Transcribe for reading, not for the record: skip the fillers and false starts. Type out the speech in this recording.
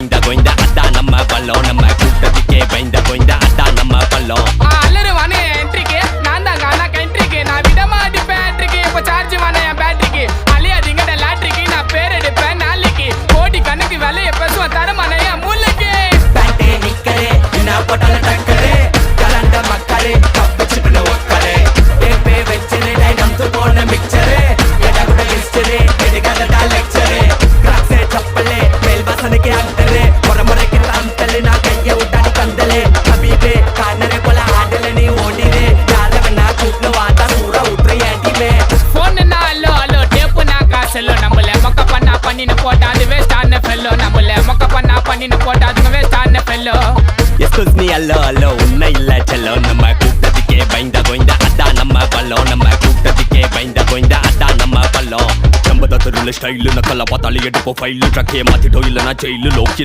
பயந்த கோய்ந்த அதான் நம்ம பல்லம் நம்ம கூட்டத்துக்கே பயந்த கோய்ந்த அதான் நம்ம பல்லம் அல்லருவானே என்ட்ரிக்கு நான் தான் காணா கண்ட்ரிக்கு நான் விடமா அடிப்பேன் பேட்ரிக்கு இப்போ சார்ஜ் வானே என் பேட்டரிக்கு அழியாதீங்கட லாட்ரிக்கு நான் பேர் எடுப்பேன் நாளைக்கு கோடி கணக்கு விலைய பேசுவேன் தரமான என் மூளைக்கு பேட்டே நிக்கரே என்ன போட்டால டக்கரே கலண்ட மக்களே தப்பிச்சுட்டு ஒக்கரே ஏப்பே வெச்சரே நம்து போன மிக்சரே எடா கூட ஹிஸ்டரி எடிகலடா லெக்சரே கிராக்ஸே சப்பலே மேல் வாசனைக்கு அண்டரே முறமுறைக்கு தந்தலே நான் கைய விட்டாடி கந்தலே ஹபீபே கானரே போல ஆடல நீ ஓடிரே யார வேணா கூப்பிட்டு வாடா சூற உட்றே ஏண்டிமே போன் அல்லோ அல்லோ டேப்பு நான் காசல்லோ நம்மள மொக்க பண்ணா பண்ணின்னு போட்டா அது வேஸ்ட் ஆன ஃபெல்லோ நம்மள மொக்க பண்ணா பண்ணின்னு போட்டா அது வேஸ்ட் ஆன ஃபெல்லோ எஸ்கூஸ் மீ அல்லோ அல்லோ உன்னை இல்ல செல்லோ நம்ம கூட்டத்துக்கே பயந்த கோய்ந்த அதான் நம்ம பல்லம் நம்ம கூட்டத்துக்கே பயந்த கோய்ந்த அதான் நம்ம பல்லம் நம்ம தெருல ஸ்டைலு நக்கல பார்த்தாலே எடுப்போம் ஃபைலு ட்ரக்கே மாத்திட்டோம் இல்லைனா ஜெயிலு லோக்கில